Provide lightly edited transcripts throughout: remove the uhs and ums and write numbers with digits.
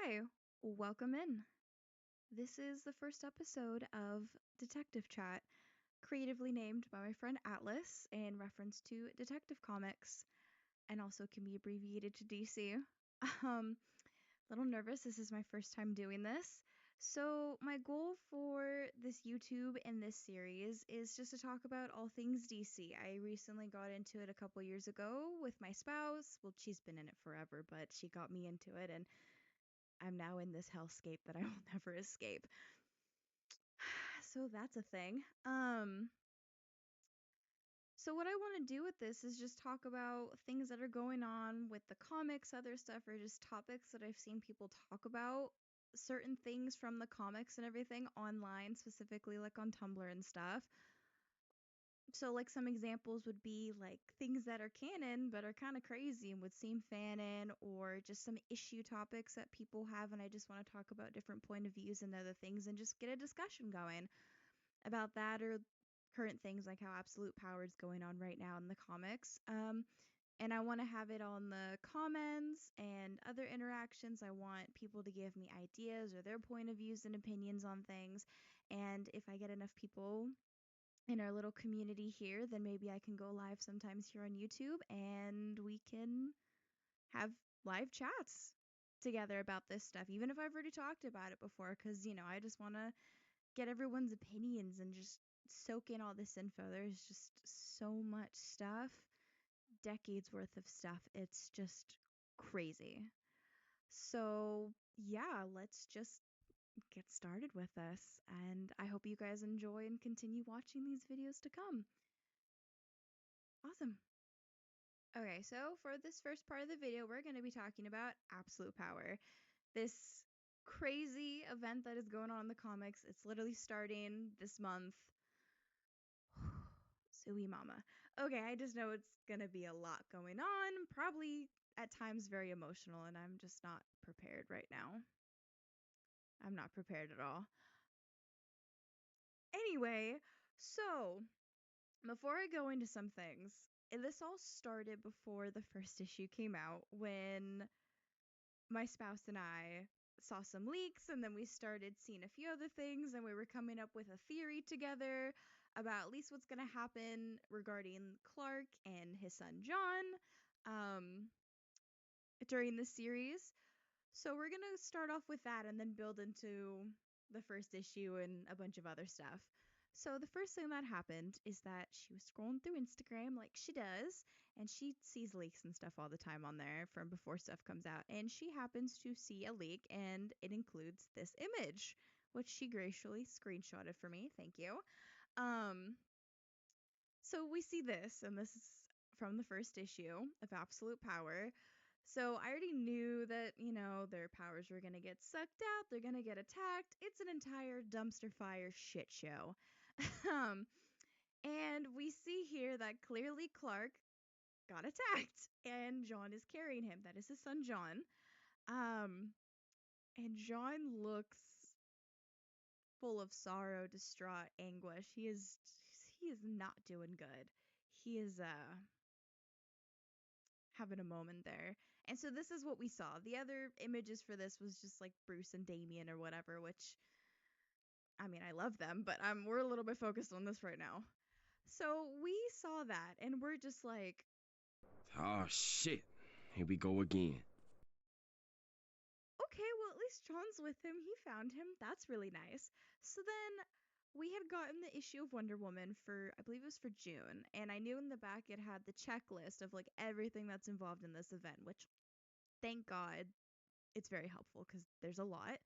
Hi, welcome in. This is the first episode of Detective Chat, creatively named by my friend Atlas in reference to Detective Comics, and also can be abbreviated to DC. Um, little nervous. This is my first time doing this. So, my goal for this YouTube and this series is just to talk about all things DC. I recently got into it a couple years ago with my spouse. Well, she's been in it forever, but she got me into it, and I'm now in this hellscape that I will never escape. So that's a thing. So what I want to do with this is just talk about things that are going on with the comics, other stuff, or just topics that I've seen people talk about, certain things from the comics and everything online, specifically like on Tumblr and stuff. So like some examples would be like things that are canon but are kind of crazy and would seem fanon, or just some issue topics that people have, and I just want to talk about different point of views and other things and just get a discussion going about that, or current things like how absolute power is going on right now in the comics. And I want to have it on the comments and other interactions. I want people to give me ideas or their point of views and opinions on things. And if I get enough people in our little community here, then maybe I can go live sometimes here on YouTube and we can have live chats together about this stuff, even if I've already talked about it before, because, I just want to get everyone's opinions and just soak in all this info. There's just so much stuff, decades worth of stuff. It's just crazy. So, yeah, let's just get started with this. And I hope you guys enjoy and continue watching these videos to come. Awesome. Okay, so for this first part of the video, we're going to be talking about absolute power. This crazy event that is going on in the comics. It's literally starting this month. Suey mama. Okay, I just know it's gonna be a lot going on, probably at times very emotional, and I'm just not prepared right now. I'm not prepared at all. Anyway, so before I go into some things, this all started before the first issue came out when my spouse and I saw some leaks, and then we started seeing a few other things, and we were coming up with a theory together about at least what's going to happen regarding Clark and his son John during the series. So we're going to start off with that and then build into the first issue and a bunch of other stuff. So the first thing that happened is that she was scrolling through Instagram like she does, and she sees leaks and stuff all the time on there from before stuff comes out, and she happens to see a leak, and it includes this image, which she graciously screenshotted for me. Thank you. Um, so we see this, and this is from the first issue of Absolute Power. So I already knew that, their powers were going to get sucked out, they're going to get attacked. It's an entire dumpster fire shit show. um, and we see here that clearly Clark got attacked and John is carrying him. That is his son John. Um, and John looks full of sorrow, distraught, anguish. He is not doing good. He is having a moment there. And so this is what we saw. The other images for this was just like Bruce and Damien or whatever, which I mean, I love them, but we're a little bit focused on this right now. So we saw that and we're just like, Oh shit. Here we go again. okay, well, at least John's with him. He found him. That's really nice. So then we had gotten the issue of Wonder Woman for, I believe it was for June, and I knew in the back it had the checklist of like everything that's involved in this event, which thank God it's very helpful because there's a lot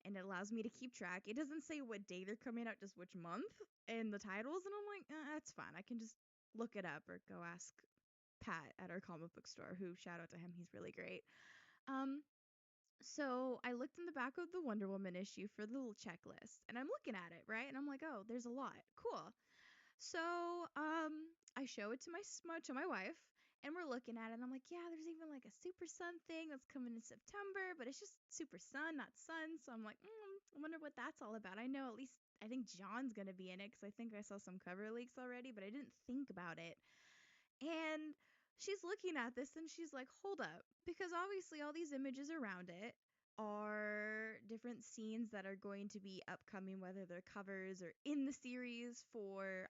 and it allows me to keep track. It doesn't say what day they're coming out, just which month in the titles, and I'm like, that's fine. I can just look it up or go ask Pat at our comic book store, who, shout out to him, he's really great. Um, so I looked in the back of the Wonder Woman issue for the little checklist, and I'm looking at it, right? And I'm like, oh, there's a lot. Cool. So I show it to my wife, and we're looking at it, and I'm like, yeah, there's even like a Super Sun thing that's coming in September, but it's just Super Sun, not Sun. So I'm like, I wonder what that's all about. I know at least I think John's gonna be in it because I think I saw some cover leaks already, but I didn't think about it. And she's looking at this and she's like, hold up, because obviously all these images around it are different scenes that are going to be upcoming, whether they're covers or in the series for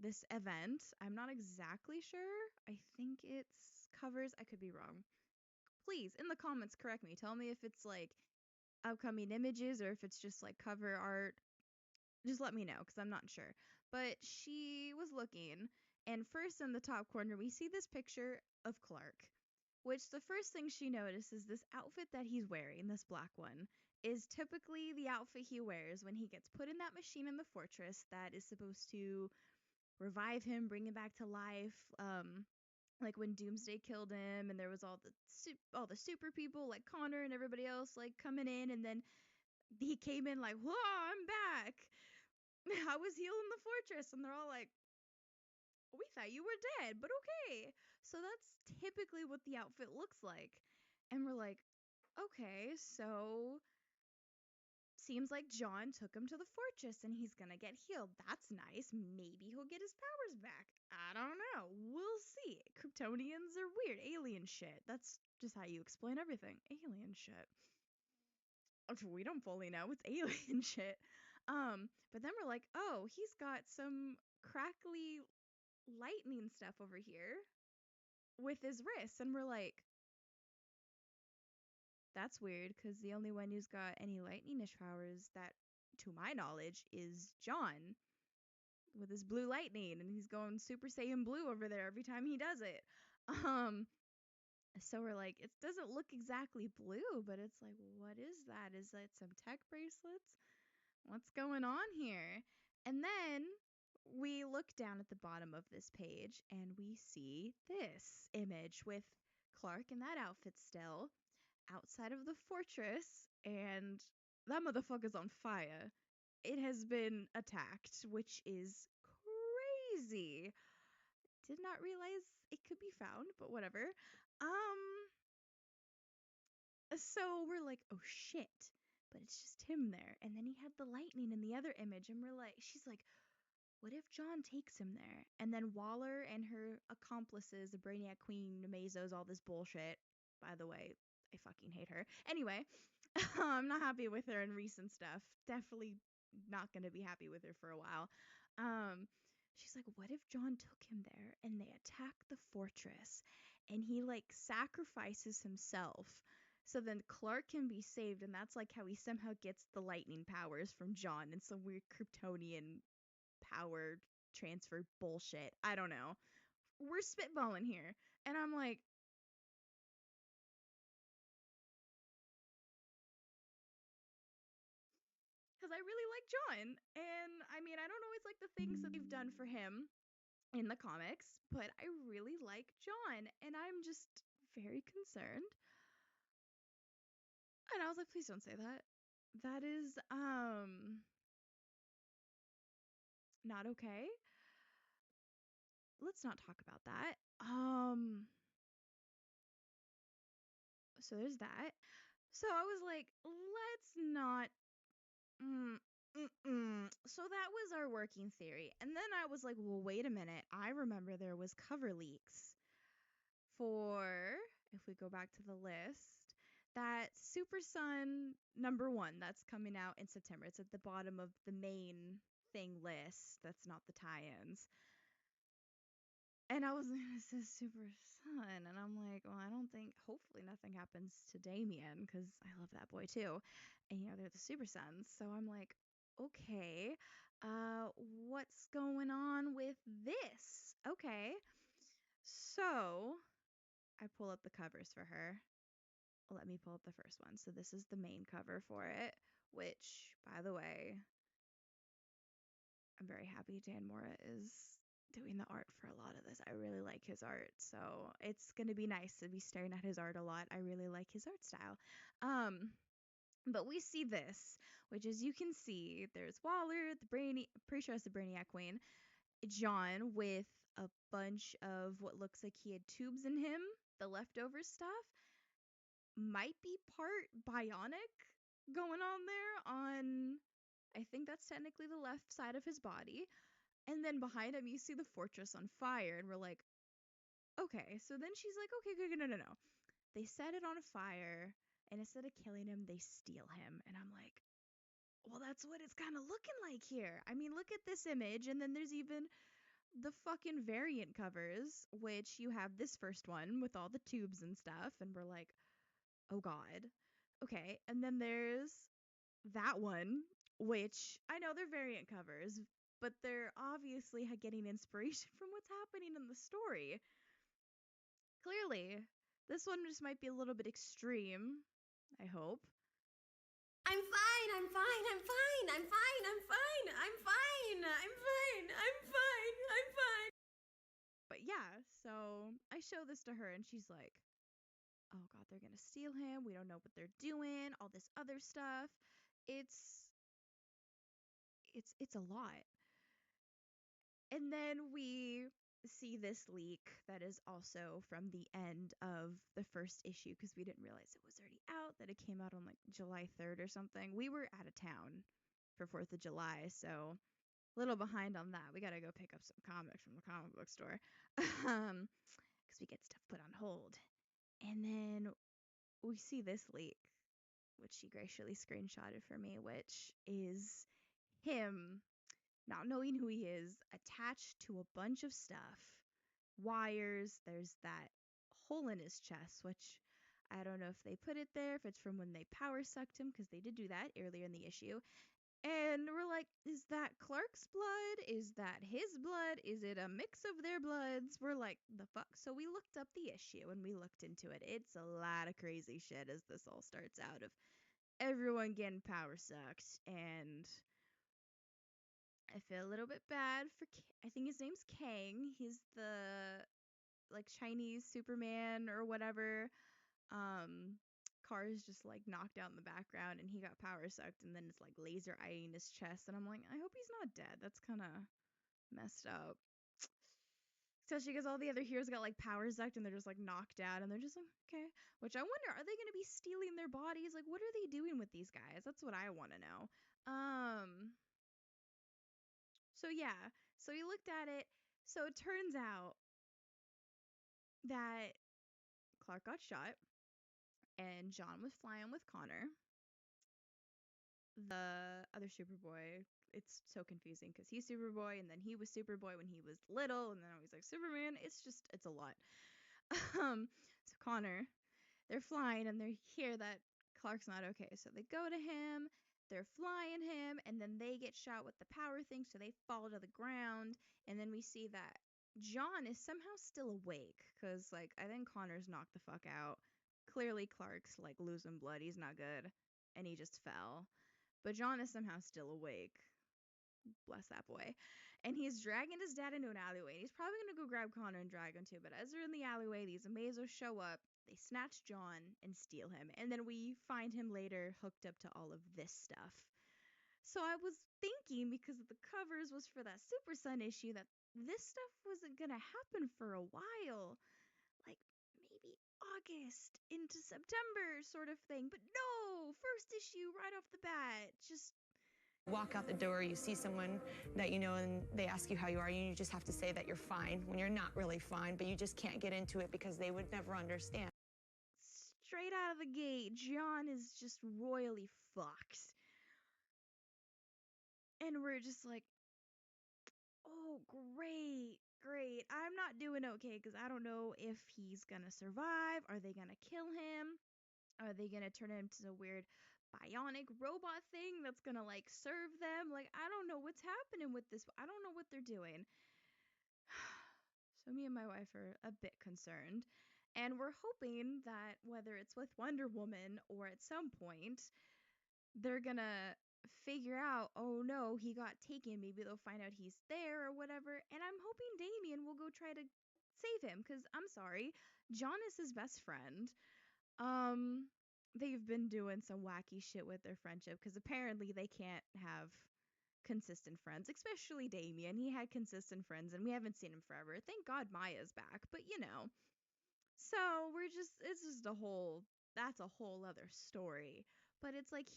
this event. I'm not exactly sure. I think it's covers. I could be wrong. Please, in the comments, correct me. Tell me if it's like upcoming images or if it's just like cover art. Just let me know because I'm not sure. But she was looking, and first in the top corner, we see this picture of Clark, which the first thing she notices, this outfit that he's wearing, this black one, is typically the outfit he wears when he gets put in that machine in the fortress that is supposed to revive him, bring him back to life. Like when Doomsday killed him, and there was all the super people like Connor and everybody else like coming in, and then he came in like, "Whoa, I'm back! I was healing the fortress," and they're all like, "We thought you were dead, but okay." So that's typically what the outfit looks like, and we're like, okay, so seems like John took him to the fortress and he's gonna get healed. That's nice. Maybe he'll get his powers back. I don't know. We'll see. Kryptonians are weird. Alien shit. That's just how you explain everything. Alien shit. We don't fully know. It's alien shit. But then we're like, oh, he's got some crackly lightning stuff over here with his wrists. And we're like, that's weird because the only one who's got any lightningish powers that, to my knowledge, is John with his blue lightning, and he's going Super Saiyan blue over there every time he does it. Um, so we're like, it doesn't look exactly blue, but it's like, what is that? Is that some tech bracelets? What's going on here? And then we look down at the bottom of this page and we see this image with Clark in that outfit still outside of the fortress, and that motherfucker's on fire. It has been attacked, which is crazy. Did not realize it could be found, but whatever. So we're like, oh shit. But it's just him there. And then he had the lightning in the other image, and we're like, she's like, what if John takes him there? And then Waller and her accomplices, the Brainiac Queen, Nemezos, all this bullshit. By the way, I fucking hate her. Anyway, I'm not happy with her in recent stuff. Definitely not going to be happy with her for a while. She's like, what if John took him there and they attack the fortress and he like sacrifices himself so then Clark can be saved, and that's like how he somehow gets the lightning powers from John and some weird Kryptonian power transfer bullshit. I don't know. We're spitballing here. And I'm like, because I really like John. And I mean, I don't always like the things that they've done for him in the comics, but I really like John. And I'm just very concerned. And I was like, please don't say that. That is not okay. Let's not talk about that. So there's that. So I was like, let's not. So that was our working theory. And then I was like, well, wait a minute. I remember there was cover leaks for, if we go back to the list, that Super Sun #1 that's coming out in September. It's at the bottom of the main thing list. That's not the tie-ins. And I was like, it says Super Sun. And I'm like, well, I don't think, hopefully nothing happens to Damien because I love that boy too. And, they're the Super Sons. So I'm like, okay, what's going on with this? Okay. So I pull up the covers for her. Let me pull up the first one. So this is the main cover for it, which, by the way, I'm very happy Dan Mora is doing the art for a lot of this. I really like his art, so it's gonna be nice to be staring at his art a lot. I really like his art style. But we see this, which as you can see, there's Waller, pretty sure it's the Brainiac Queen, John with a bunch of what looks like he had tubes in him, the leftover stuff, might be part bionic going on there on, I think that's technically the left side of his body. And then behind him, you see the fortress on fire, and we're like, okay. So then she's like, okay, no. They set it on fire, and instead of killing him, they steal him. And I'm like, well, that's what it's kind of looking like here. I mean, look at this image, and then there's even the fucking variant covers, which you have this first one with all the tubes and stuff, and we're like, oh god. Okay, and then there's that one, which I know they're variant covers, but they're obviously getting inspiration from what's happening in the story. Clearly, this one just might be a little bit extreme, I hope. I'm fine, I'm fine, I'm fine, I'm fine, I'm fine, I'm fine, I'm fine, I'm fine, I'm fine. But yeah, so I show this to her and she's like, oh god, they're gonna steal him. We don't know what they're doing, all this other stuff. It's a lot. And then we see this leak that is also from the end of the first issue because we didn't realize it was already out, that it came out on like July 3rd or something. We were out of town for 4th of July, so a little behind on that. We got to go pick up some comics from the comic book store because we get stuff put on hold. And then we see this leak, which she graciously screenshotted for me, which is him not knowing who he is, attached to a bunch of stuff, wires. There's that hole in his chest, which I don't know if they put it there, if it's from when they power sucked him, because they did do that earlier in the issue. And we're like, is that Clark's blood? Is that his blood? Is it a mix of their bloods? We're like, the fuck? So we looked up the issue and we looked into it. It's a lot of crazy shit as this all starts out, of everyone getting power sucked. And I feel a little bit bad for, I think his name's Kang. He's the like Chinese Superman or whatever. Cars just like knocked out in the background and he got power sucked and then it's like laser eyeing his chest. And I'm like, I hope he's not dead. That's kind of messed up. Especially because all the other heroes got like power sucked and they're just like knocked out and they're just like, okay. Which I wonder, are they going to be stealing their bodies? Like, what are they doing with these guys? That's what I want to know. So yeah, so we looked at it. So it turns out that Clark got shot and John was flying with Connor, the other Superboy. It's so confusing because he's Superboy and then he was Superboy when he was little and then always like Superman. It's a lot. So Connor, they're flying and they hear that Clark's not okay. So they go to him, they're flying him, and then they get shot with the power thing, so they fall to the ground. And then we see that John is somehow still awake because, like, I think Connor's knocked the fuck out. Clearly, Clark's like losing blood. He's not good, and he just fell. But John is somehow still awake. Bless that boy. And he's dragging his dad into an alleyway. And he's probably going to go grab Connor and drag him too. But as they're in the alleyway, these Amazos show up. They snatch John and steal him. And then we find him later hooked up to all of this stuff. So I was thinking, because the covers was for that Super Sun issue, that this stuff wasn't going to happen for a while. Like maybe August into September sort of thing. But no, first issue right off the bat. Just Walk out the door, you see someone that you know, and they ask you how you are, and you just have to say that you're fine when you're not really fine, but you just can't get into it because they would never understand. straight out of the gate, John is just royally fucked. And we're just like, oh, great, great. I'm not doing okay because I don't know if he's gonna survive. Are they gonna kill him? Are they gonna turn him into a weird bionic robot thing that's gonna like serve them? Like, I don't know what's happening with this. I don't know what they're doing. So me and my wife are a bit concerned. And we're hoping that whether it's with Wonder Woman or at some point, they're gonna figure out, oh no, he got taken. Maybe they'll find out he's there or whatever. And I'm hoping Damien will go try to save him because I'm sorry, John is his best friend. They've been doing some wacky shit with their friendship because apparently they can't have consistent friends, especially Damien. He had consistent friends and we haven't seen him forever. Thank God Maya's back, but you know. So it's just that's a whole other story. But it's like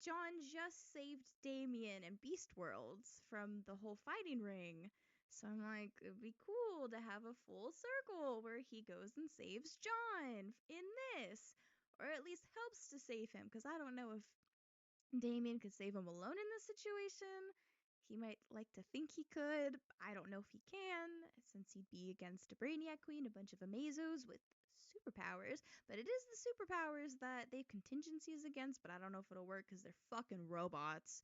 John just saved Damien and Beast Worlds from the whole fighting ring. So I'm like, it'd be cool to have a full circle where he goes and saves John in this, or at least helps to save him, because I don't know if Damien could save him alone in this situation. He might like to think he could. I don't know if he can, since he'd be against a Brainiac Queen, a bunch of Amazos with superpowers. But it is the superpowers that they have contingencies against, but I don't know if it'll work because they're fucking robots.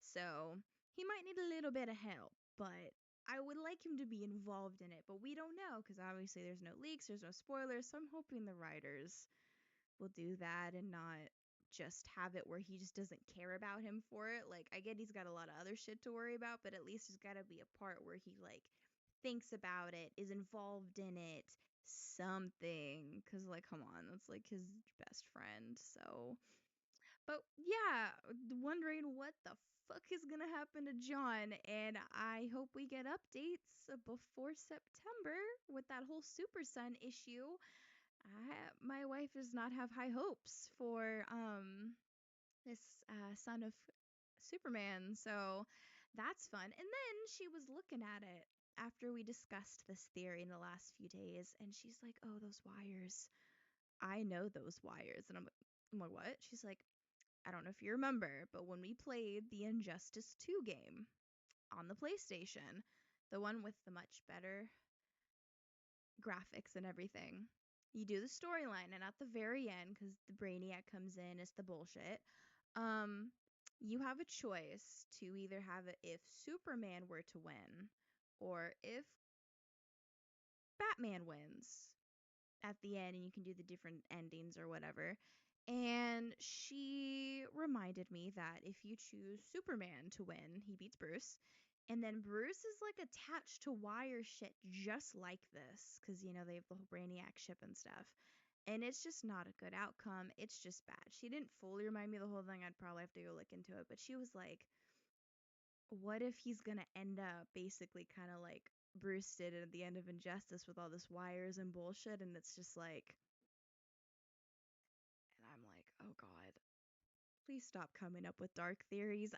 So he might need a little bit of help, but I would like him to be involved in it. But we don't know, because obviously there's no leaks, there's no spoilers, so I'm hoping the writers will do that and not just have it where he just doesn't care about him for it. Like, I get he's got a lot of other shit to worry about, but at least there's got to be a part where he like thinks about it, is involved in it, something. Cause like, come on, that's like his best friend. So, but yeah, wondering what the fuck is gonna happen to John, and I hope we get updates before September with that whole Super Son issue. My wife does not have high hopes for this son of Superman, so that's fun. And then she was looking at it after we discussed this theory in the last few days, and she's like, "Oh, those wires. I know those wires." And I'm like, "What?" She's like, "I don't know if you remember, but when we played the Injustice 2 game on the PlayStation, the one with the much better graphics and everything. You do the storyline, and at the very end, because the Brainiac comes in, it's the bullshit. Um, you have a choice to either have it if Superman were to win, or if Batman wins at the end, and you can do the different endings or whatever. And she reminded me that if you choose Superman to win, he beats Bruce. And then Bruce is like attached to wire shit just like this, because you know they have the whole Brainiac ship and stuff. And it's just not a good outcome. It's just bad. She didn't fully remind me of the whole thing. I'd probably have to go look into it. But she was like, what if he's gonna end up basically kind of like Bruce did at the end of Injustice with all this wires and bullshit? And it's just like, and I'm like, oh god, please stop coming up with dark theories.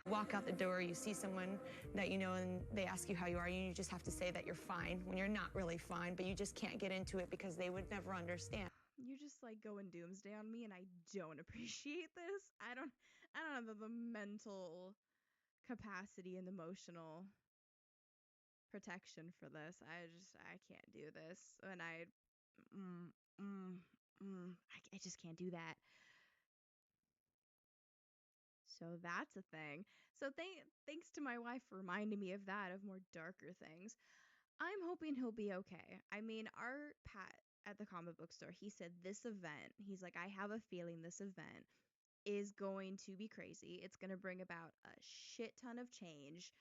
Walk out the door, you see someone that you know, and they ask you how you are, and you just have to say that you're fine when you're not really fine, but you just can't get into it because they would never understand. You're just like going doomsday on me, and I don't appreciate this. I don't have the mental capacity and emotional protection for this. I can't do this, and mm, mm, I just can't do that. So that's a thing. So thanks to my wife for reminding me of that, of more darker things. I'm hoping he'll be okay. I mean, our Pat at the comic book store, he said this event, he's like, I have a feeling this event is going to be crazy. It's going to bring about a shit ton of change.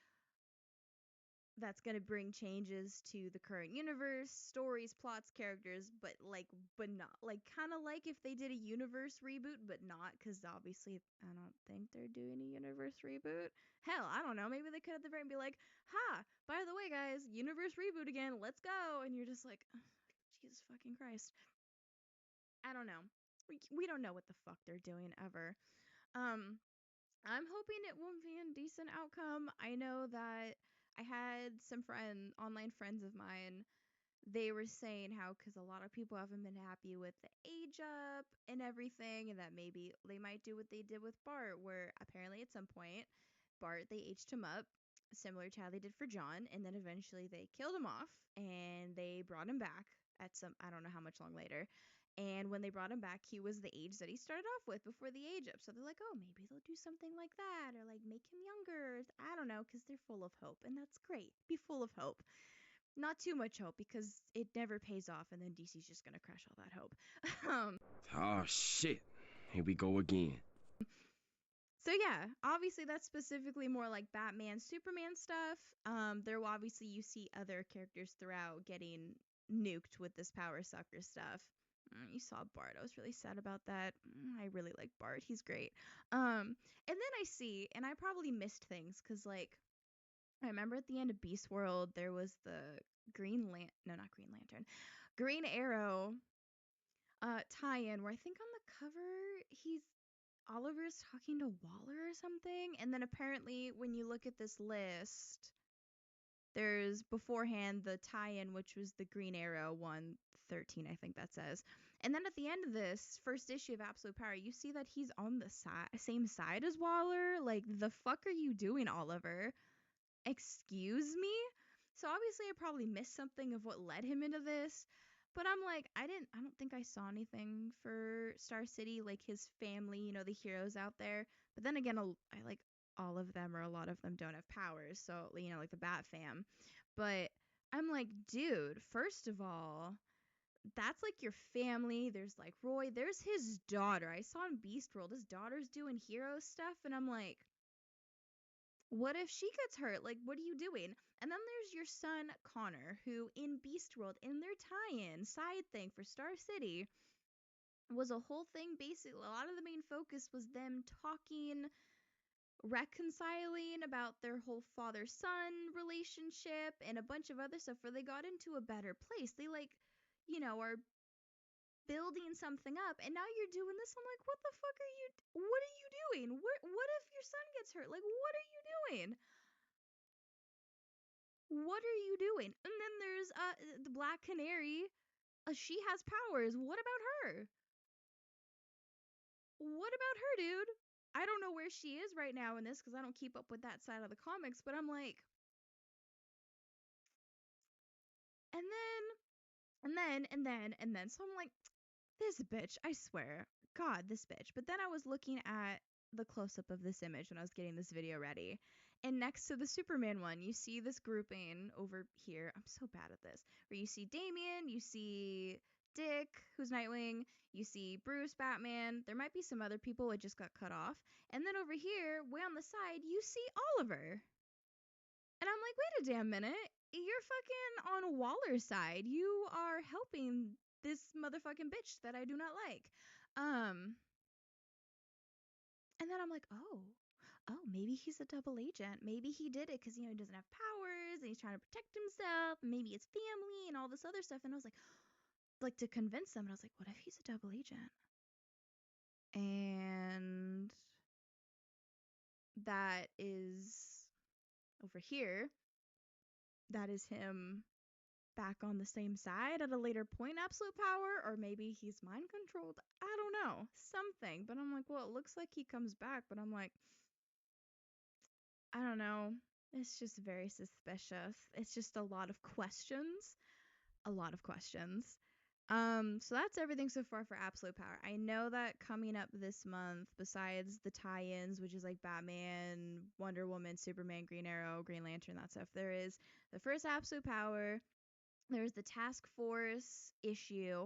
That's going to bring changes to the current universe, stories, plots, characters, but not like, kind of like if they did a universe reboot, but not, because obviously I don't think they're doing a universe reboot. Hell, I don't know, maybe they could at the very end be like, ha, by the way guys, universe reboot again, let's go. And you're just like, Jesus fucking Christ. I don't know. We don't know what the fuck they're doing ever. um I'm hoping it won't be a decent outcome. I know that I had some online friends of mine, they were saying how, because a lot of people haven't been happy with the age up and everything, and that maybe they might do what they did with Bart, where apparently at some point, Bart, they aged him up, similar to how they did for John, and then eventually they killed him off, and they brought him back at some, I don't know how much long later. And when they brought him back, he was the age that he started off with before the age up. So they're like, oh, maybe they'll do something like that, or like make him younger. I don't know, because they're full of hope, and that's great. Be full of hope. Not too much hope, because it never pays off, and then DC's just gonna crush all that hope. Oh shit. Here we go again. So yeah, obviously that's specifically more like Batman, Superman stuff. There will obviously, you see other characters throughout getting nuked with this power sucker stuff. You saw Bart. I was really sad about that. I really like Bart. He's great. And then I see, and I probably missed things, because like, I remember at the end of Beast World, there was the no, not Green Lantern, Green Arrow tie-in, where I think on the cover Oliver's talking to Waller or something. And then apparently when you look at this list, there's beforehand the tie-in, which was the Green Arrow 1 13, I think that says. And then at the end of this first issue of Absolute Power, you see that he's on the same side as Waller. Like, the fuck are you doing, Oliver? Excuse me? So obviously I probably missed something of what led him into this. But I'm like, I don't think I saw anything for Star City, like his family, you know, the heroes out there. But then again, I like all of them, or a lot of them don't have powers. So, you know, like the Bat fam. But I'm like, dude, first of all, that's like your family. There's like Roy, there's his daughter. I saw in Beast World, his daughter's doing hero stuff. And I'm like, what if she gets hurt? Like, what are you doing? And then there's your son, Connor, who in Beast World, in their tie-in side thing for Star City, was a whole thing. Basically, a lot of the main focus was them talking, reconciling about their whole father-son relationship and a bunch of other stuff where they got into a better place. They, like, you know, are building something up, and now you're doing this. I'm like, what the fuck are you doing? What if your son gets hurt? Like, what are you doing? What are you doing? And then there's the Black Canary. She has powers. What about her? What about her, dude? I don't know where she is right now in this because I don't keep up with that side of the comics, but I'm like, and then. So I'm like, this bitch, I swear. God, this bitch. But then I was looking at the close-up of this image when I was getting this video ready. And next to the Superman one, you see this grouping over here. I'm so bad at this. Where you see Damian, you see Dick, who's Nightwing, you see Bruce, Batman. There might be some other people that just got cut off. And then over here, way on the side, you see Oliver. And I'm like, wait a damn minute. You're fucking on Waller's side. You are helping this motherfucking bitch that I do not like. And then I'm like, oh, maybe he's a double agent. Maybe he did it because, you know, he doesn't have powers and he's trying to protect himself. Maybe it's family and all this other stuff. And I was like to convince them. And I was like, what if he's a double agent? And that is over here. That is him back on the same side at a later point, Absolute Power, or maybe he's mind controlled. I don't know. Something. But I'm like, well, it looks like he comes back, but I'm like, I don't know. It's just very suspicious. It's just a lot of questions. A lot of questions. So that's everything so far for Absolute Power. I know that coming up this month, besides the tie-ins, which is like Batman, Wonder Woman, Superman, Green Arrow, Green Lantern, that stuff, there is the first Absolute Power. There's the Task Force issue,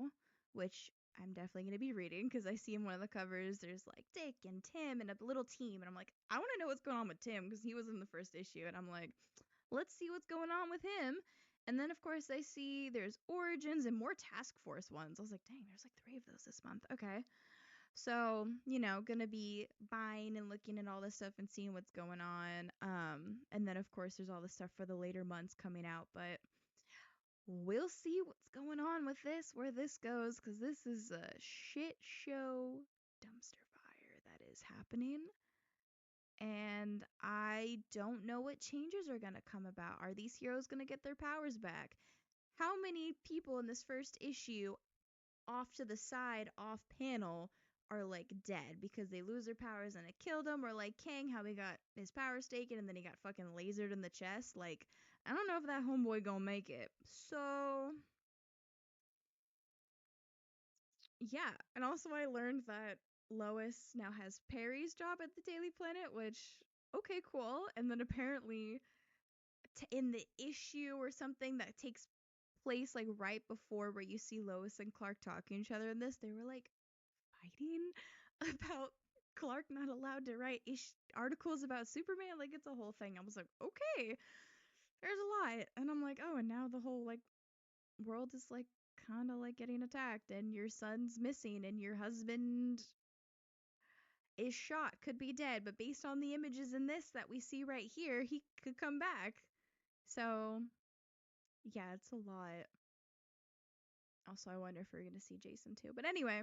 which I'm definitely going to be reading because I see in one of the covers there's like Dick and Tim and a little team. And I'm like, I want to know what's going on with Tim because he was in the first issue. And I'm like, let's see what's going on with him. And then, of course, I see there's Origins and more Task Force ones. I was like, dang, there's like 3 of those this month. Okay. So, you know, gonna be buying and looking at all this stuff and seeing what's going on. And then, of course, there's all the stuff for the later months coming out. But we'll see what's going on with this, where this goes, because this is a shit show dumpster fire that is happening. And I don't know what changes are going to come about. Are these heroes going to get their powers back? How many people in this first issue, off to the side, off panel, are like dead because they lose their powers and it killed them? Or like Kang, how he got his powers taken and then he got fucking lasered in the chest? Like, I don't know if that homeboy gonna make it. So, yeah. And also I learned that Lois now has Perry's job at the Daily Planet, which, okay, cool. And then apparently in the issue or something that takes place like right before where you see Lois and Clark talking to each other in this, they were like fighting about Clark not allowed to write articles about Superman. Like, it's a whole thing. I was like, okay, there's a lot. And I'm like, oh, and now the whole like world is like kind of like getting attacked and your son's missing and your husband is shot, could be dead, but based on the images in this that we see right here, he could come back. So, yeah, it's a lot. Also, I wonder if we're going to see Jason too. But anyway,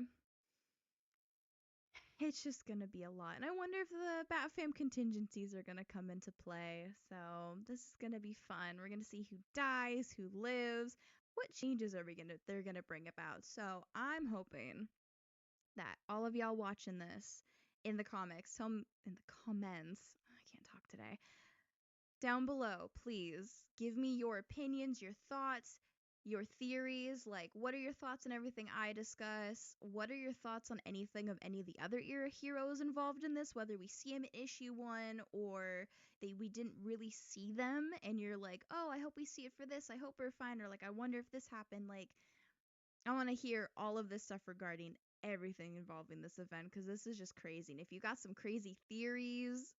it's just going to be a lot. And I wonder if the Batfam contingencies are going to come into play. So, this is going to be fun. We're going to see who dies, who lives. what changes are they're gonna bring about. So I'm hoping that all of y'all watching this in the comics, in the comments, I can't talk today, down below, please give me your opinions, your thoughts, your theories. Like, what are your thoughts on everything I discuss? What are your thoughts on anything of any of the other era heroes involved in this, whether we see them in issue 1 or we didn't really see them and you're like, oh, I hope we see it for this, I hope we're fine, or like, I wonder if this happened. Like, I want to hear all of this stuff regarding everything involving this event, because this is just crazy. And if you got some crazy theories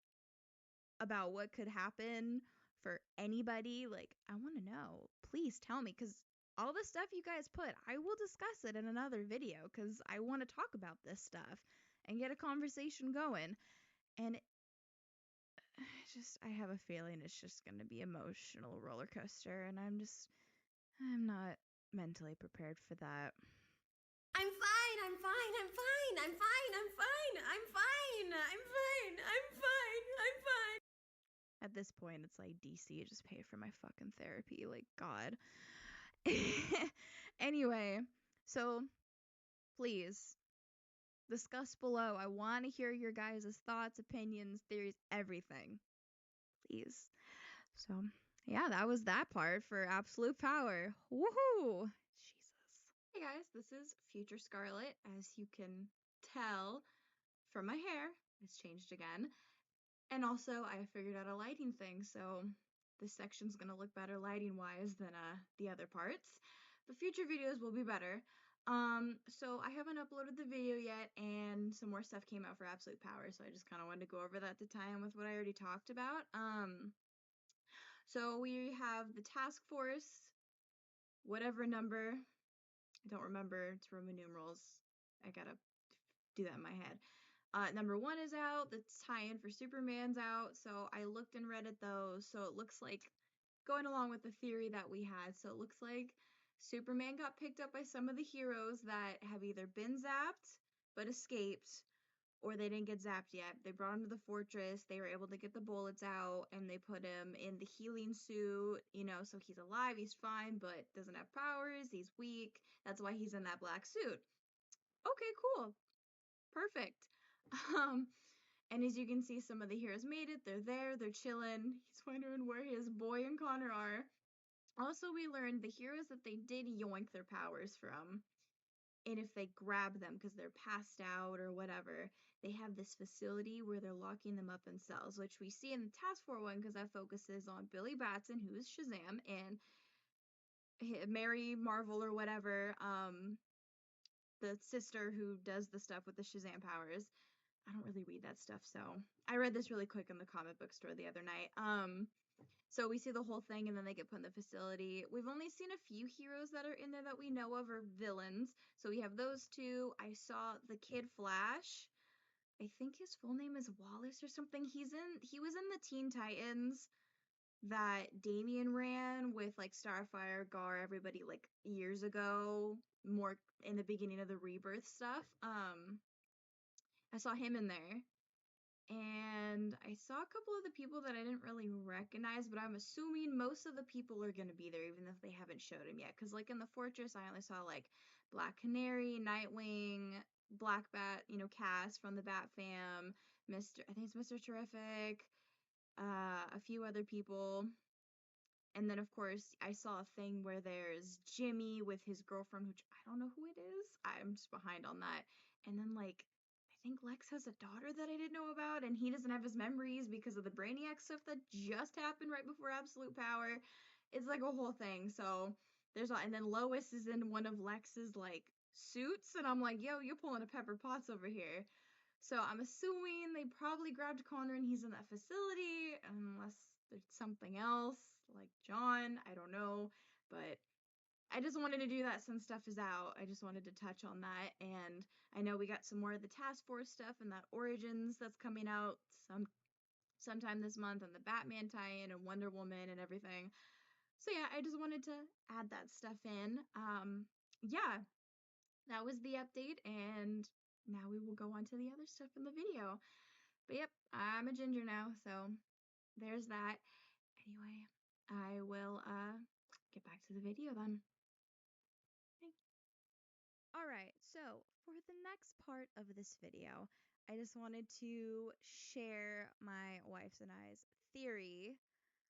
about what could happen for anybody, like, I want to know. Please tell me, because all the stuff you guys put, I will discuss it in another video, because I want to talk about this stuff and get a conversation going. And I have a feeling it's just going to be emotional roller coaster, and I'm not mentally prepared for that. I'm fine, I'm fine, I'm fine, I'm fine, I'm fine, I'm fine, I'm fine, I'm fine, I'm fine. At this point, it's like, DC, just pay for my fucking therapy. Like, God. Anyway, so please discuss below. I want to hear your guys' thoughts, opinions, theories, everything. Please. So, yeah, that was that part for Absolute Power. Woohoo! Jesus. Hey guys, this is Future Scarlet. As you can tell from my hair, it's changed again. And also, I figured out a lighting thing, so this section's gonna look better lighting-wise than the other parts. The future videos will be better. So I haven't uploaded the video yet, and some more stuff came out for Absolute Power, so I just kind of wanted to go over that to tie in with what I already talked about. So we have the task force, whatever number, I don't remember, it's Roman numerals, I gotta do that in my head. Number 1 is out, the tie-in for Superman's out, so I looked and read at those, so it looks like, going along with the theory that we had, so it looks like Superman got picked up by some of the heroes that have either been zapped, but escaped, or they didn't get zapped yet. They brought him to the fortress, they were able to get the bullets out, and they put him in the healing suit, so he's alive, he's fine, but doesn't have powers, he's weak, that's why he's in that black suit. Okay, cool. Perfect. And as you can see, some of the heroes made it. They're there, they're chilling. He's wondering where his boy and Connor are. Also, we learned the heroes that they did yoink their powers from, and if they grab them because they're passed out or whatever, they have this facility where they're locking them up in cells, which we see in the Task Force one because that focuses on Billy Batson, who is Shazam, and Mary Marvel or whatever, the sister who does the stuff with the Shazam powers. I don't really read that stuff, so I read this really quick in the comic book store the other night. So we see the whole thing, and then they get put in the facility. We've only seen a few heroes that are in there that we know of, or villains. So we have those two. I saw the Kid Flash. I think his full name is Wallace or something. He was in the Teen Titans that Damian ran with, like, Starfire, Gar, everybody, like, years ago, more in the beginning of the Rebirth stuff. I saw him in there, and I saw a couple of the people that I didn't really recognize, but I'm assuming most of the people are going to be there, even if they haven't showed him yet. Because, like, in the Fortress, I only saw, like, Black Canary, Nightwing, Black Bat, Cass from the Bat Fam, I think it's Mr. Terrific, a few other people. And then, of course, I saw a thing where there's Jimmy with his girlfriend, which I don't know who it is. I'm just behind on that. And then, like, I think Lex has a daughter that I didn't know about, and he doesn't have his memories because of the Brainiac stuff that just happened right before Absolute Power. It's like a whole thing. So there's and then Lois is in one of Lex's, like, suits, and I'm like, yo, you're pulling a Pepper Potts over here. So I'm assuming they probably grabbed Connor and he's in that facility, unless there's something else, like John, I don't know. But I just wanted to do that since stuff is out. I just wanted to touch on that. And I know we got some more of the Task Force stuff and that Origins that's coming out sometime this month, and the Batman tie-in and Wonder Woman and everything. So yeah, I just wanted to add that stuff in. Yeah, that was the update, and now we will go on to the other stuff in the video. But yep, I'm a ginger now, so there's that. Anyway, I will get back to the video then. So, for the next part of this video, I just wanted to share my wife's and I's theory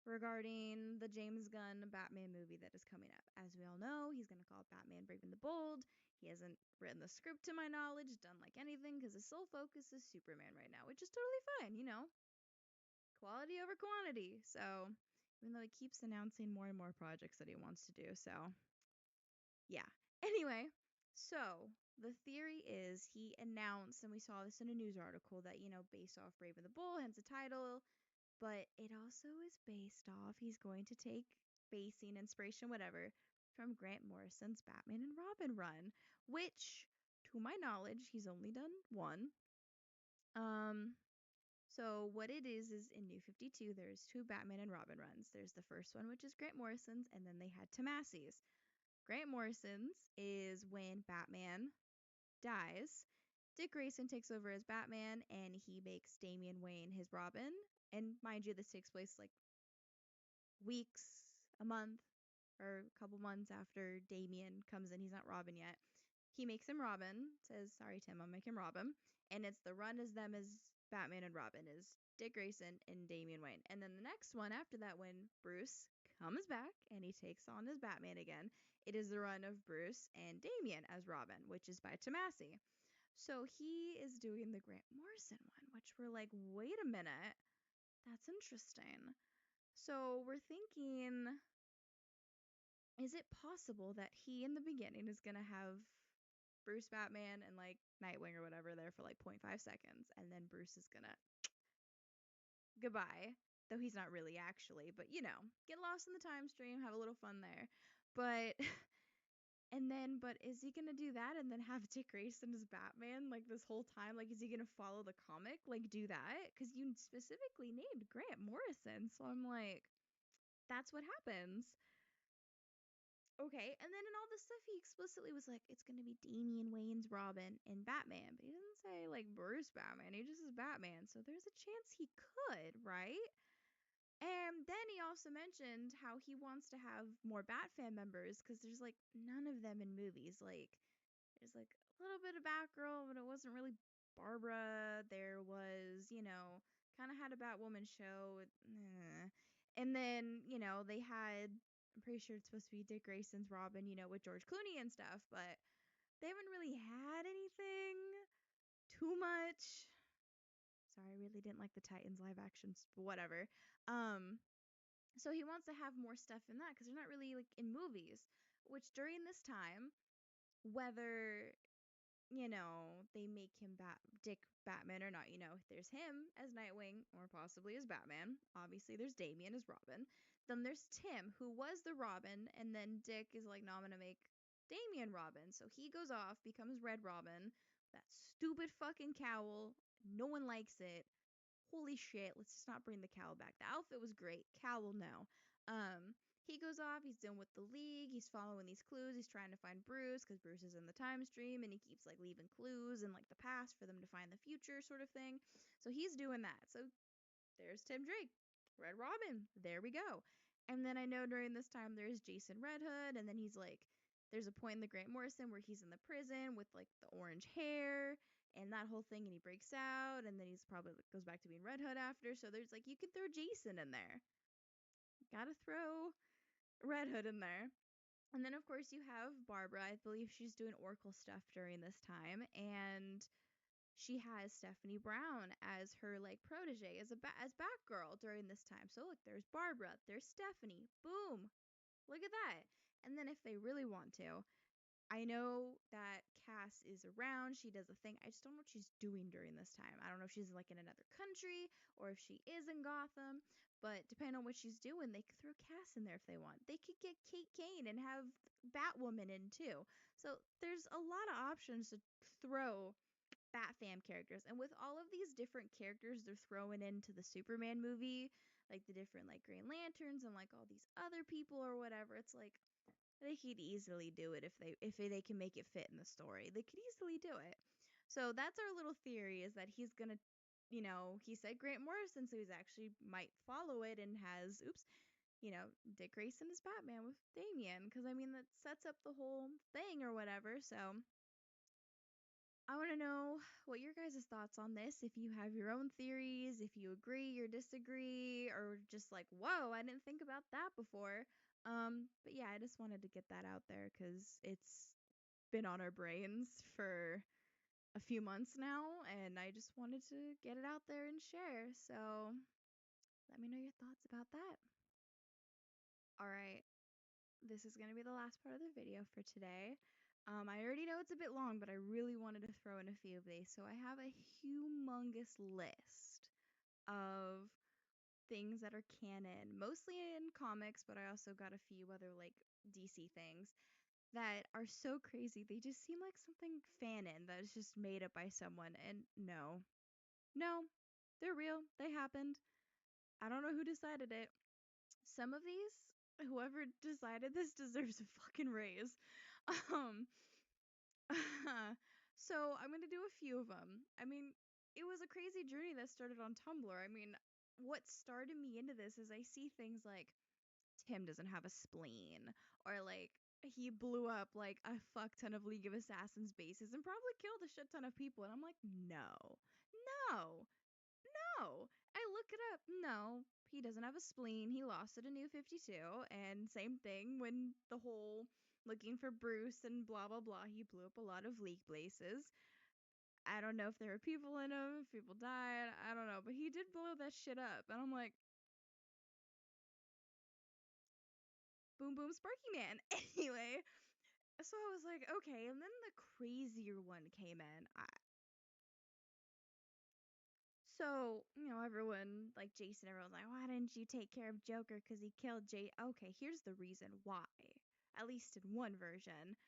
regarding the James Gunn Batman movie that is coming up. As we all know, he's going to call it Batman Brave and the Bold. He hasn't written the script to my knowledge, done like anything, because his sole focus is Superman right now, which is totally fine, you know? Quality over quantity. So, even though he keeps announcing more and more projects that he wants to do, so yeah. Anyway, so the theory is he announced, and we saw this in a news article, that, you know, based off Brave and the Bull, hence the title, but it also is based off, he's going to take basing, inspiration, whatever, from Grant Morrison's Batman and Robin run, which, to my knowledge, he's only done one. So what it is in New 52, there's two Batman and Robin runs. There's the first one, which is Grant Morrison's, and then they had Tomasi's. Grant Morrison's is when Batman dies. Dick Grayson takes over as Batman, and he makes Damian Wayne his Robin. And mind you, this takes place like weeks, a month, or a couple months after Damian comes in. He's not Robin yet. He makes him Robin, says, sorry, Tim, I'll make him Robin. And it's the run as them as Batman and Robin, is Dick Grayson and Damian Wayne. And then the next one after that, when Bruce comes back and he takes on as Batman again, it is the run of Bruce and Damian as Robin, which is by Tomasi. So he is doing the Grant Morrison one, which we're like, wait a minute, that's interesting. So we're thinking, is it possible that he in the beginning is going to have Bruce Batman and like Nightwing or whatever there for like 0.5 seconds, and then Bruce is going to goodbye, though he's not really actually, but you know, get lost in the time stream, have a little fun there. But but is he gonna do that and then have Dick Grayson as Batman like this whole time? Like, is he gonna follow the comic? Like, do that? Because you specifically named Grant Morrison, so I'm like, that's what happens. Okay, and then in all this stuff, he explicitly was like, it's gonna be Damian Wayne's Robin and Batman, but he doesn't say like Bruce Batman. He just says Batman, so there's a chance he could, right? And then he also mentioned how he wants to have more Batfan members because there's like none of them in movies. Like, there's like a little bit of Batgirl, but it wasn't really Barbara. There was, you know, kind of had a Batwoman show. And then, you know, they had, I'm pretty sure it's supposed to be Dick Grayson's Robin, you know, with George Clooney and stuff, but they haven't really had anything too much. Sorry, I really didn't like the Titans live actions, but whatever. So he wants to have more stuff in that because they're not really like in movies, which during this time, whether, you know, they make him Dick Batman or not, you know, there's him as Nightwing or possibly as Batman. Obviously, there's Damian as Robin. Then there's Tim, who was the Robin, and then Dick is like, no, I'm gonna make Damian Robin. So he goes off, becomes Red Robin. That stupid fucking cowl. No one likes it. Holy shit, let's just not bring the cowl back. The outfit was great. Cowl, no. He goes off, he's done with the League, he's following these clues, he's trying to find Bruce, because Bruce is in the time stream, and he keeps like leaving clues in like the past for them to find the future sort of thing. So he's doing that. So there's Tim Drake, Red Robin, there we go. And then I know during this time there's Jason Red Hood, and then he's like, there's a point in the Grant Morrison where he's in the prison with like the orange hair and that whole thing, and he breaks out, and then he's probably goes back to being Red Hood after. So there's like, you can throw Jason in there. Gotta throw Red Hood in there. And then of course you have Barbara. I believe she's doing Oracle stuff during this time, and she has Stephanie Brown as her like protege as as Batgirl during this time. So look, there's Barbara, there's Stephanie. Boom. Look at that. And then if they really want to, I know that Cass is around. She does a thing. I just don't know what she's doing during this time. I don't know if she's like in another country or if she is in Gotham. But depending on what she's doing, they could throw Cass in there if they want. They could get Kate Kane and have Batwoman in too. So there's a lot of options to throw Batfam characters. And with all of these different characters they're throwing into the Superman movie, like the different like Green Lanterns and like all these other people or whatever, it's like they could easily do it if they can make it fit in the story. They could easily do it. So that's our little theory, is that he's gonna, you know, he said Grant Morrison, so he's actually might follow it and has, you know, Dick Grayson as Batman with Damian, because I mean that sets up the whole thing or whatever. So I want to know what your guys' thoughts on this. If you have your own theories, if you agree or disagree, or just like, whoa, I didn't think about that before. But yeah, I just wanted to get that out there because it's been on our brains for a few months now, and I just wanted to get it out there and share. So let me know your thoughts about that. All right, this is going to be the last part of the video for today. I already know it's a bit long, but I really wanted to throw in a few of these. So I have a humongous list of things that are canon, mostly in comics, but I also got a few other like DC things that are so crazy. They just seem like something fanon that is just made up by someone. And no, they're real. They happened. I don't know who decided it. Some of these, whoever decided this deserves a fucking raise. Um, so I'm gonna do a few of them. I mean, it was a crazy journey that started on Tumblr. I mean, what started me into this is I see things like Tim doesn't have a spleen, or like he blew up like a fuck ton of League of Assassins bases and probably killed a shit ton of people. And I'm like, no, no, no. I look it up. No, he doesn't have a spleen. He lost it in New 52. And same thing when the whole looking for Bruce and blah, blah, blah. He blew up a lot of league bases. I don't know if there were people in him, if people died. I don't know. But he did blow that shit up. And I'm like, boom, boom, Sparky Man. Anyway, so I was like, okay. And then the crazier one came in. So, everyone, like Jason, everyone's like, why didn't you take care of Joker? Because he killed Jay. Okay, here's the reason why. At least in one version.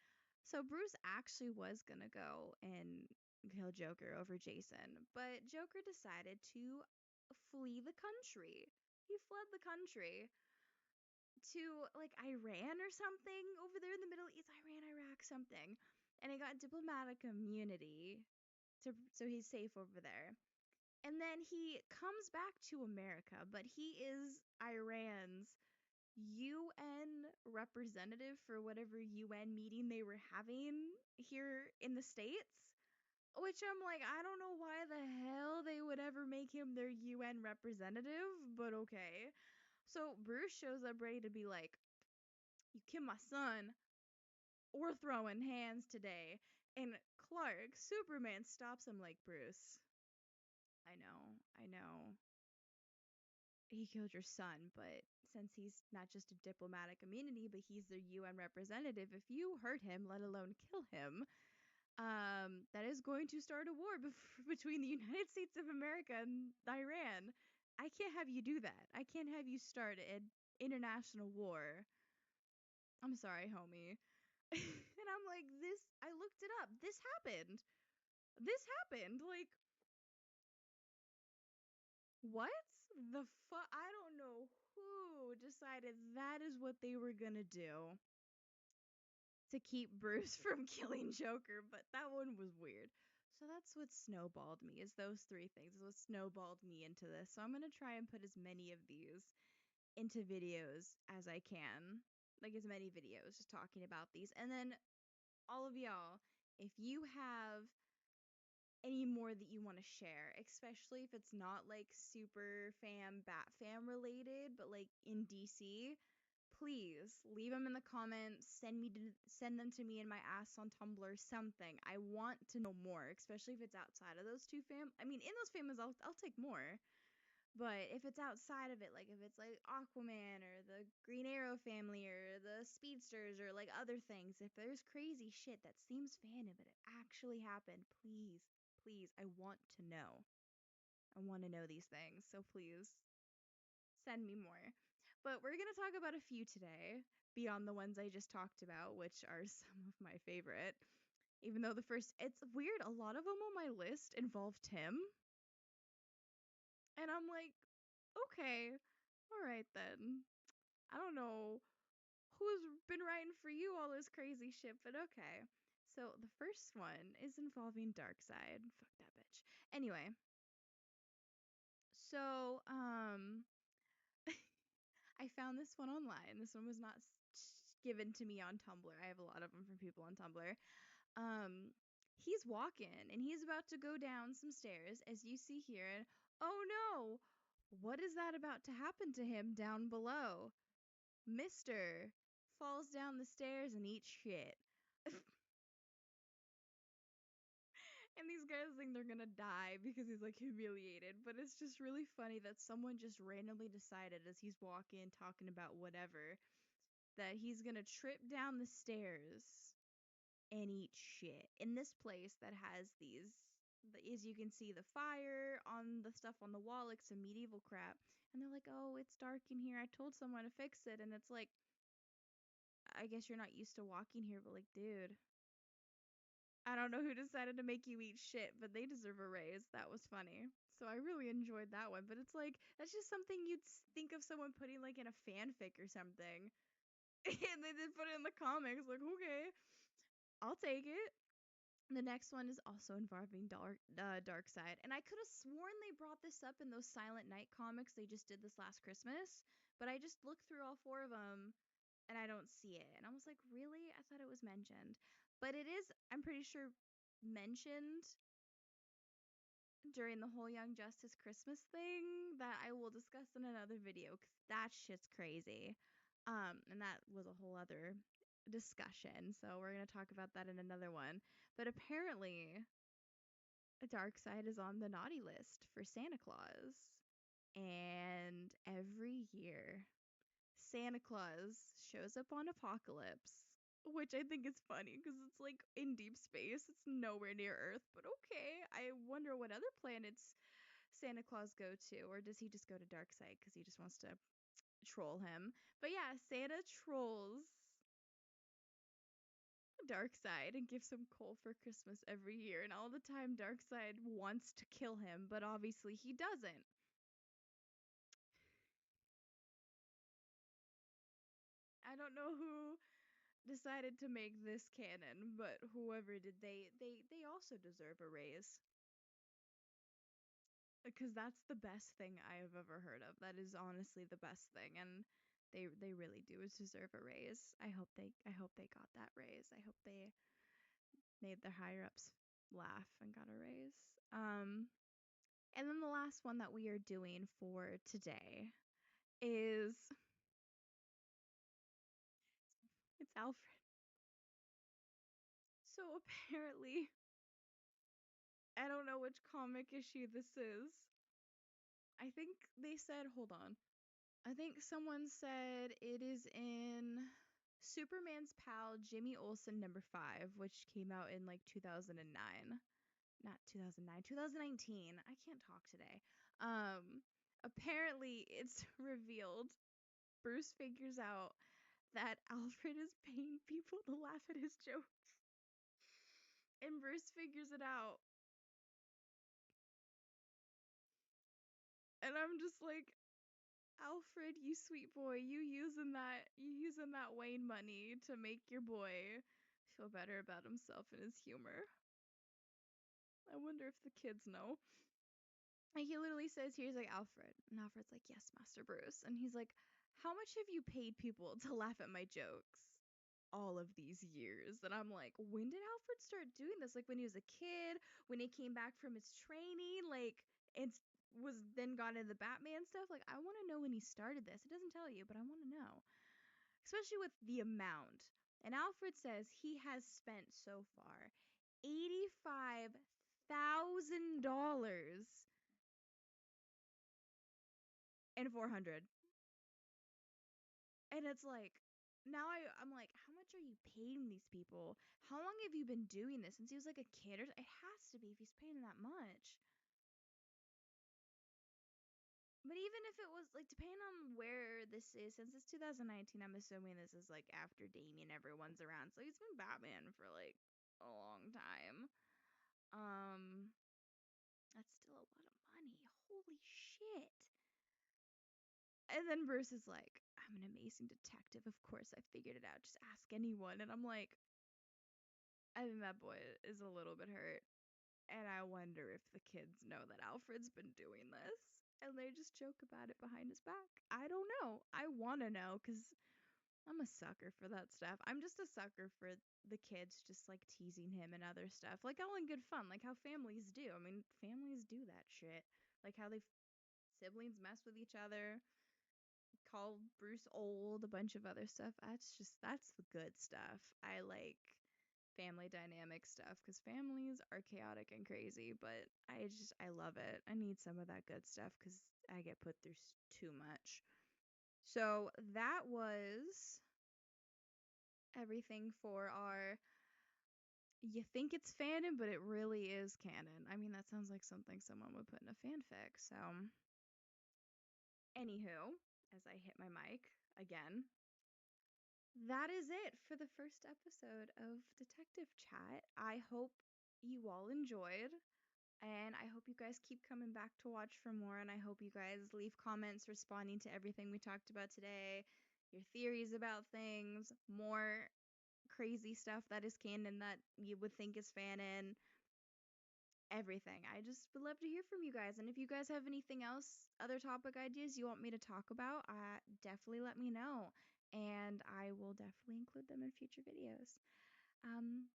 So, Bruce actually was going to go and kill Joker over Jason. But Joker decided to flee the country. He fled the country to, like, Iran or something over there in the Middle East. Iran, Iraq, something. And he got diplomatic immunity. So he's safe over there. And then he comes back to America, but he is Iran's UN representative for whatever UN meeting they were having here in the States. Which I'm like, I don't know why the hell they would ever make him their UN representative, but okay. So Bruce shows up ready to be like, you killed my son, we're throwing hands today. And Clark, Superman, stops him like, Bruce, I know. He killed your son, but since he's not just a diplomatic immunity, but he's the UN representative, if you hurt him, let alone kill him, that is going to start a war between the United States of America and Iran. I can't have you do that. I can't have you start an international war. I'm sorry, homie. And I'm like, I looked it up. This happened. Like, what the fuck? I don't know who decided that is what they were gonna do to keep Bruce from killing Joker, but that one was weird. So that's what snowballed me, is those three things, is what snowballed me into this. So I'm gonna try and put as many of these into videos as I can. Like, as many videos just talking about these. And then all of y'all, if you have any more that you want to share, especially if it's not like super bat fam related, but like in DC, please leave them in the comments. Send them to me in my ass on Tumblr, something. I want to know more, especially if it's outside of those two I mean, in those families, I'll take more. But if it's outside of it, like if it's like Aquaman or the Green Arrow family or the Speedsters or like other things, if there's crazy shit that seems fandom but it actually happened, please, I want to know. I want to know these things. So please send me more. But we're going to talk about a few today beyond the ones I just talked about, which are some of my favorite. Even though it's weird, a lot of them on my list involve Tim. And I'm like, okay, all right then. I don't know who's been writing for you all this crazy shit, but okay. So the first one is involving Darkseid. Fuck that bitch. Anyway, so I found this one online. This one was not given to me on Tumblr. I have a lot of them from people on Tumblr. Um, he he's walking and he's about to go down some stairs, as you see here, and oh no, what is that about to happen to him down below? Mister falls down the stairs and eats shit. And these guys think they're gonna die because he's like humiliated, but it's just really funny that someone just randomly decided as he's walking, talking about whatever, that he's gonna trip down the stairs and eat shit in this place that has as you can see, the fire on the stuff on the wall, like some medieval crap. And they're like, oh, it's dark in here. I told someone to fix it. And it's like, I guess you're not used to walking here, but like, dude, I don't know who decided to make you eat shit, but they deserve a raise. That was funny. So I really enjoyed that one. But it's like, that's just something you'd think of someone putting like in a fanfic or something. And they did put it in the comics. Like, okay, I'll take it. The next one is also involving Darkseid, and I could have sworn they brought this up in those Silent Night comics they just did this last Christmas, but I just looked through all 4 of them and I don't see it. And I was like, really? I thought it was mentioned. But it is, I'm pretty sure, mentioned during the whole Young Justice Christmas thing that I will discuss in another video because that shit's crazy. And that was a whole other discussion. So we're going to talk about that in another one. But apparently, Darkseid is on the naughty list for Santa Claus. And every year, Santa Claus shows up on Apocalypse, which I think is funny because it's like in deep space. It's nowhere near Earth, but okay. I wonder what other planets Santa Claus go to, or does he just go to Darkseid because he just wants to troll him? But yeah, Santa trolls Darkseid and gives him coal for Christmas every year, and all the time Darkseid wants to kill him, but obviously he doesn't. I don't know who decided to make this canon, but whoever did, they also deserve a raise. Because that's the best thing I have ever heard of. That is honestly the best thing, and they really do deserve a raise. I hope they got that raise. I hope they made their higher ups laugh and got a raise. And then the last one that we are doing for today is it's Alfred. So apparently, I don't know which comic issue this is. I think they said, hold on. I think someone said it is in Superman's Pal Jimmy Olsen #5, which came out in like 2009. Not 2009, 2019. I can't talk today. Apparently it's revealed Bruce figures out that Alfred is paying people to laugh at his jokes. And Bruce figures it out. And I'm just like, Alfred, you sweet boy, you using that Wayne money to make your boy feel better about himself and his humor. I wonder if the kids know. And he literally says here, he's like, Alfred. And Alfred's like, yes, Master Bruce. And he's like, how much have you paid people to laugh at my jokes all of these years? And I'm like, when did Alfred start doing this? Like when he was a kid, when he came back from his training, like, and was then got into the Batman stuff. Like, I want to know when he started this. It doesn't tell you, but I want to know. Especially with the amount. And Alfred says he has spent so far $85,000 and 400. And it's like, now I'm like, how much are you paying these people? How long have you been doing this? Since he was like a kid? It has to be if he's paying that much. But even if it was, like, depending on where this is, since it's 2019, I'm assuming this is, like, after Damien, everyone's around. So he's been Batman for, like, a long time. That's still a lot of money. Holy shit. And then Bruce is like, I'm an amazing detective. Of course I figured it out. Just ask anyone. And I'm like, I think that boy is a little bit hurt. And I wonder if the kids know that Alfred's been doing this. And they just joke about it behind his back. I don't know. I want to know because I'm a sucker for that stuff. I'm just a sucker for the kids just like teasing him and other stuff. Like all in good fun, like how families do. I mean, families do that shit. Like how siblings mess with each other, call Bruce old, a bunch of other stuff. That's the good stuff. I like family dynamic stuff because families are chaotic and crazy, but I love it. I need some of that good stuff because I get put through too much. So that was everything for our you think it's fanon, but it really is canon. I mean, that sounds like something someone would put in a fanfic. So, anywho, as I hit my mic again, that is it for the first episode of Detective Chat. I hope you all enjoyed, and I hope you guys keep coming back to watch for more, and I hope you guys leave comments responding to everything we talked about today, your theories about things, more crazy stuff that is canon that you would think is fanon, everything. I just would love to hear from you guys. And if you guys have anything else, other topic ideas you want me to talk about, definitely let me know. And I will definitely include them in future videos.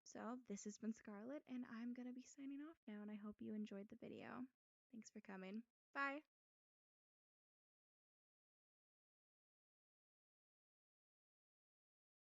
So this has been Scarlett, and I'm going to be signing off now, and I hope you enjoyed the video. Thanks for coming. Bye.